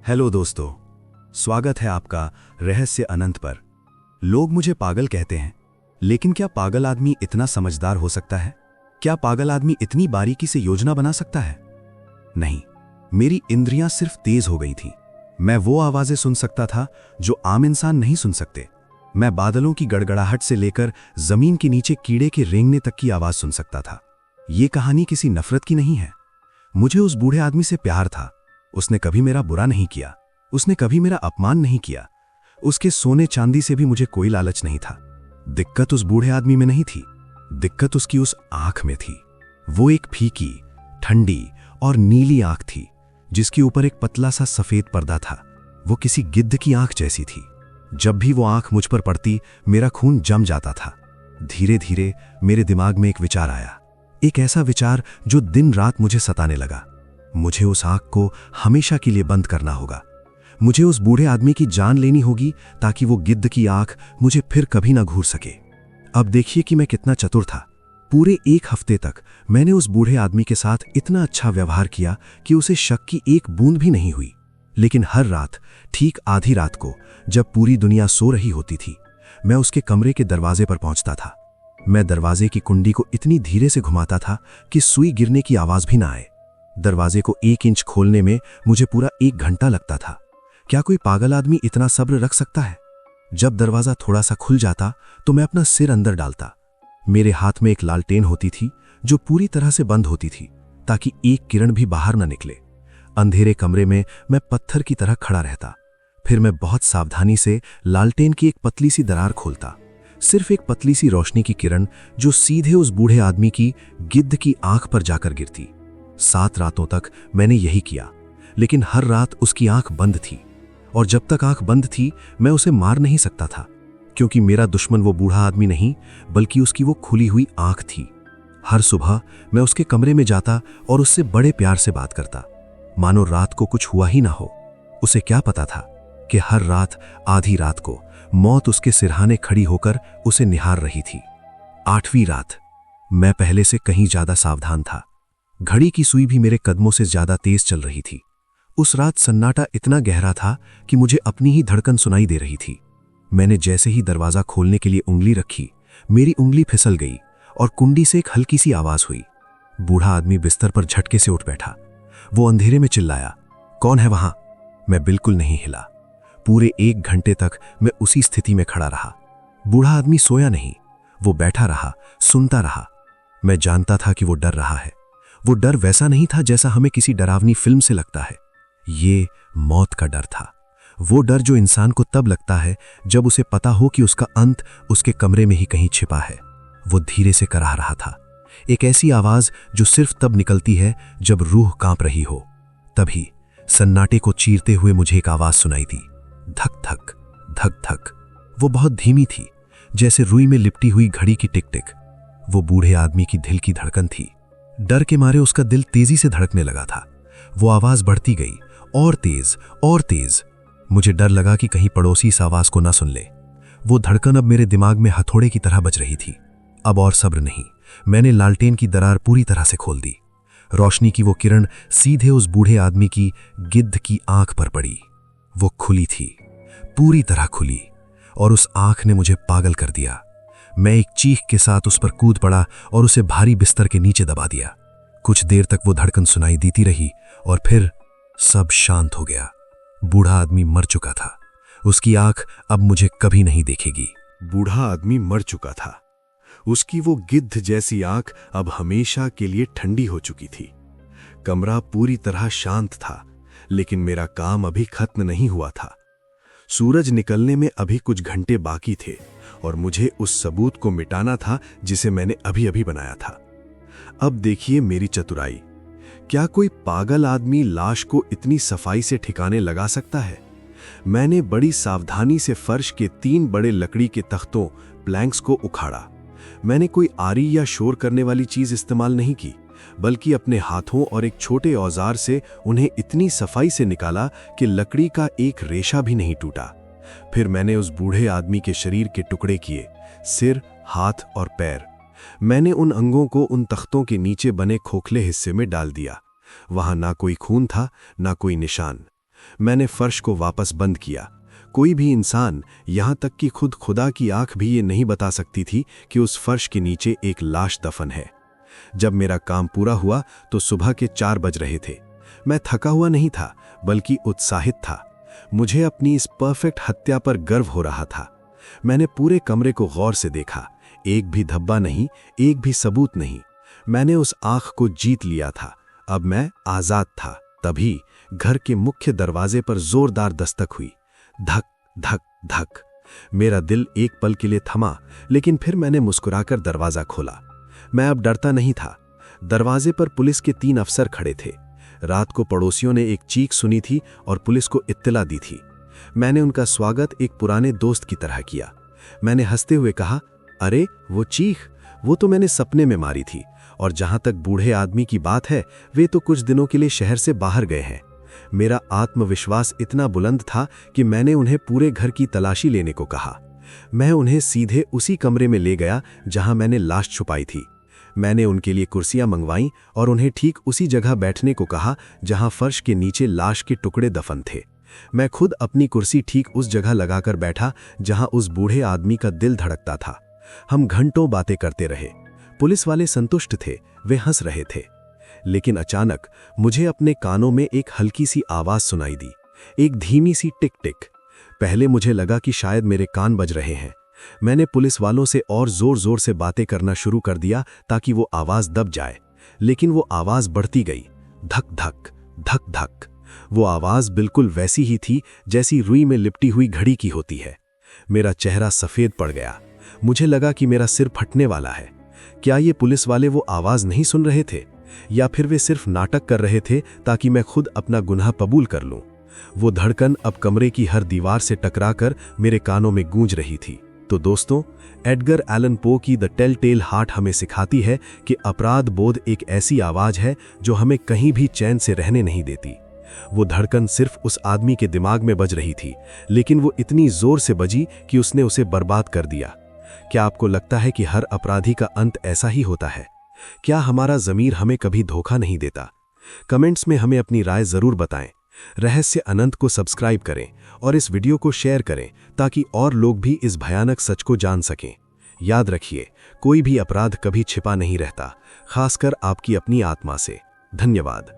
Hello दोस्तों, स्वागत है आपका रहस्य अनंत पर। लोग मुझे पागल कहते हैं, लेकिन क्या पागल आदमी इतना समझदार हो सकता है? क्या पागल आदमी इतनी बारीकी से योजना बना सकता है? नहीं, मेरी इंद्रियां सिर्फ तेज हो गई थीं। मैं वो आवाजें सुन सकता था जो आम इंसान नहीं सुन सकते। मैं बादलों की गड़गड़ाहट से लेकर जमीन के नीचे कीड़े के रेंगने तक की आवाज सुन सकता था। ये कहानी किसी नफरत की नहीं है। मुझे उस बूढ़े आदमी से प्यार था। उसने कभी मेरा बुरा नहीं किया, उसने कभी मेरा अपमान नहीं किया। उसके सोने चांदी से भी मुझे कोई लालच नहीं था। दिक्कत उस बूढ़े आदमी में नहीं थी, दिक्कत उसकी उस आंख में थी। वो एक फीकी, ठंडी और नीली आंख थी, जिसके ऊपर एक पतला सा सफेद पर्दा था। वो किसी गिद्ध की आंख जैसी थी। जब भी वो आंख मुझ पर पड़ती, मेरा खून जम जाता था। धीरे धीरे मेरे दिमाग में एक विचार आया, एक ऐसा विचार जो दिन रात मुझे सताने लगा। मुझे उस आंख को हमेशा के लिए बंद करना होगा। मुझे उस बूढ़े आदमी की जान लेनी होगी ताकि वो गिद्ध की आंख मुझे फिर कभी ना घूर सके। अब देखिए कि मैं कितना चतुर था। पूरे एक हफ्ते तक मैंने उस बूढ़े आदमी के साथ इतना अच्छा व्यवहार किया कि उसे शक की एक बूंद भी नहीं हुई। लेकिन हर रात, ठीक आधी रात को, जब पूरी दुनिया सो रही होती थी, मैं उसके कमरे के दरवाजे पर पहुंचता था। मैं दरवाजे की कुंडी को इतनी धीरे से घुमाता था कि सुई गिरने की आवाज भी ना आए। दरवाजे को 1 इंच खोलने में मुझे पूरा 1 घंटा लगता था। क्या कोई पागल आदमी इतना सब्र रख सकता है? जब दरवाजा थोड़ा सा खुल जाता तो मैं अपना सिर अंदर डालता। मेरे हाथ में एक लालटेन होती थी जो पूरी तरह से बंद होती थी ताकि एक किरण भी बाहर न निकले। अंधेरे कमरे में मैं पत्थर की तरह खड़ा रहता। फिर मैं बहुत सावधानी से लालटेन की एक पतली सी दरार खोलता। सिर्फ एक पतली सी रोशनी की किरण जो सीधे उस बूढ़े आदमी की गिद्ध की आंख पर जाकर गिरती। 7 रातों तक मैंने यही किया, लेकिन हर रात उसकी आंख बंद थी। और जब तक आंख बंद थी, मैं उसे मार नहीं सकता था, क्योंकि मेरा दुश्मन वो बूढ़ा आदमी नहीं, बल्कि उसकी वो खुली हुई आंख थी। हर सुबह मैं उसके कमरे में जाता और उससे बड़े प्यार से बात करता, मानो रात को कुछ हुआ ही ना हो। उसे क्या पता था कि हर रात, आधी रात को, मौत उसके सिरहाने खड़ी होकर उसे निहार रही थी। 8वीं रात, मैं पहले से कहीं ज्यादा सावधान था। घड़ी की सुई भी मेरे कदमों से ज्यादा तेज चल रही थी। उस रात सन्नाटा इतना गहरा था कि मुझे अपनी ही धड़कन सुनाई दे रही थी। मैंने जैसे ही दरवाजा खोलने के लिए उंगली रखी, मेरी उंगली फिसल गई और कुंडी से एक हल्की सी आवाज हुई। बूढ़ा आदमी बिस्तर पर झटके से उठ बैठा। वो अंधेरे में चिल्लाया, कौन है वहां? मैं बिल्कुल नहीं हिला। पूरे 1 घंटे तक मैं उसी स्थिति में खड़ा रहा। बूढ़ा आदमी सोया नहीं, वो बैठा रहा, सुनता रहा। मैं जानता था कि वो डर रहा है। वो डर वैसा नहीं था जैसा हमें किसी डरावनी फिल्म से लगता है। ये मौत का डर था। वो डर जो इंसान को तब लगता है जब उसे पता हो कि उसका अंत उसके कमरे में ही कहीं छिपा है। वो धीरे से कराह रहा था, एक ऐसी आवाज जो सिर्फ तब निकलती है जब रूह कांप रही हो। तभी सन्नाटे को चीरते हुए मुझे एक आवाज सुनाई दी, धक धक धक धक। वो बहुत धीमी थी, जैसे रुई में लिपटी हुई घड़ी की टिक टिक। वो बूढ़े आदमी की दिल की धड़कन थी। डर के मारे उसका दिल तेजी से धड़कने लगा था। वो आवाज बढ़ती गई, और तेज और तेज। मुझे डर लगा कि कहीं पड़ोसी इस आवाज को ना सुन ले। वो धड़कन अब मेरे दिमाग में हथौड़े की तरह बज रही थी। अब और सब्र नहीं, मैंने लालटेन की दरार पूरी तरह से खोल दी। रोशनी की वो किरण सीधे उस बूढ़े आदमी की गिद्ध की आंख पर पड़ी। वो खुली थी, पूरी तरह खुली, और उस आंख ने मुझे पागल कर दिया। मैं एक चीख के साथ उस पर कूद पड़ा और उसे भारी बिस्तर के नीचे दबा दिया। कुछ देर तक वो धड़कन सुनाई देती रही और फिर सब शांत हो गया। बूढ़ा आदमी मर चुका था। उसकी आंख अब मुझे कभी नहीं देखेगी। बूढ़ा आदमी मर चुका था। उसकी वो गिद्ध जैसी आंख अब हमेशा के लिए ठंडी हो चुकी थी। कमरा पूरी तरह शांत था, लेकिन मेरा काम अभी खत्म नहीं हुआ था। सूरज निकलने में अभी कुछ घंटे बाकी थे और मुझे उस सबूत को मिटाना था जिसे मैंने अभी अभी बनाया था। अब देखिए मेरी चतुराई। क्या कोई पागल आदमी लाश को इतनी सफाई से ठिकाने लगा सकता है? मैंने बड़ी सावधानी से फर्श के 3 बड़े लकड़ी के तख्तों, प्लैंक्स को उखाड़ा। मैंने कोई आरी या शोर करने वाली चीज इस्तेमाल नहीं की, बल्कि अपने हाथों और एक छोटे औजार से उन्हें इतनी सफाई से निकाला कि लकड़ी का एक रेशा भी नहीं टूटा। फिर मैंने उस बूढ़े आदमी के शरीर के टुकड़े किए, सिर, हाथ और पैर। मैंने उन अंगों को उन तख्तों के नीचे बने खोखले हिस्से में डाल दिया। वहां ना कोई खून था, ना कोई निशान। मैंने फर्श को वापस बंद किया। कोई भी इंसान, यहां तक कि खुद खुदा की आंख भी ये नहीं बता सकती थी कि उस फर्श के नीचे एक लाश दफन है। जब मेरा काम पूरा हुआ तो सुबह के 4 बज रहे थे। मैं थका हुआ नहीं था, बल्कि उत्साहित था। मुझे अपनी इस परफेक्ट हत्या पर गर्व हो रहा था। मैंने पूरे कमरे को गौर से देखा। एक भी धब्बा नहीं, एक भी सबूत नहीं। मैंने उस आंख को जीत लिया था। अब मैं आजाद था। तभी घर के मुख्य दरवाजे पर जोरदार दस्तक हुई। धक धक धक। मेरा दिल एक पल के लिए थमा, लेकिन फिर मैंने मुस्कुराकर दरवाजा खोला। मैं अब डरता नहीं था। दरवाजे पर पुलिस के 3 अफसर खड़े थे। रात को पड़ोसियों ने एक चीख सुनी थी और पुलिस को इत्तला दी थी। मैंने उनका स्वागत एक पुराने दोस्त की तरह किया। मैंने हंसते हुए कहा, अरे वो चीख, वो तो मैंने सपने में मारी थी। और जहां तक बूढ़े आदमी की बात है, वे तो कुछ दिनों के लिए शहर से बाहर गए हैं। मेरा आत्मविश्वास इतना बुलंद था कि मैंने उन्हें पूरे घर की तलाशी लेने को कहा। मैं उन्हें सीधे उसी कमरे में ले गया जहां मैंने लाश छुपाई थी। मैंने उनके लिए कुर्सियां मंगवाईं और उन्हें ठीक उसी जगह बैठने को कहा जहां फर्श के नीचे लाश के टुकड़े दफन थे। मैं खुद अपनी कुर्सी ठीक उस जगह लगाकर बैठा जहां उस बूढ़े आदमी का दिल धड़कता था। हम घंटों बातें करते रहे। पुलिस वाले संतुष्ट थे, वे हंस रहे थे। लेकिन अचानक मुझे अपने कानों में एक हल्की सी आवाज सुनाई दी, एक धीमी सी टिक टिक। पहले मुझे लगा कि शायद मेरे कान बज रहे हैं। मैंने पुलिस वालों से और जोर जोर से बातें करना शुरू कर दिया ताकि वो आवाज दब जाए। लेकिन वो आवाज बढ़ती गई, धक धक धक धक। वो आवाज बिल्कुल वैसी ही थी जैसी रुई में लिपटी हुई घड़ी की होती है। मेरा चेहरा सफेद पड़ गया। मुझे लगा कि मेरा सिर फटने वाला है। क्या ये पुलिस वाले वो आवाज नहीं सुन रहे थे, या फिर वे सिर्फ नाटक कर रहे थे ताकि मैं खुद अपना गुनाह कबूल कर लूं? वो धड़कन अब कमरे की हर दीवार से टकराकर मेरे कानों में गूंज रही थी। तो दोस्तों, एडगर एलन पो की द टेल टेल हार्ट हमें सिखाती है कि अपराध बोध एक ऐसी आवाज है जो हमें कहीं भी चैन से रहने नहीं देती। वो धड़कन सिर्फ उस आदमी के दिमाग में बज रही थी, लेकिन वो इतनी जोर से बजी कि उसने उसे बर्बाद कर दिया। क्या आपको लगता है कि हर अपराधी का अंत ऐसा ही होता है? क्या हमारा ज़मीर हमें कभी धोखा नहीं देता? कमेंट्स में हमें अपनी राय ज़रूर बताएं। रहस्य अनंत को सब्सक्राइब करें और इस वीडियो को शेयर करें ताकि और लोग भी इस भयानक सच को जान सकें। याद रखिए, कोई भी अपराध कभी छिपा नहीं रहता, खासकर आपकी अपनी आत्मा से। धन्यवाद।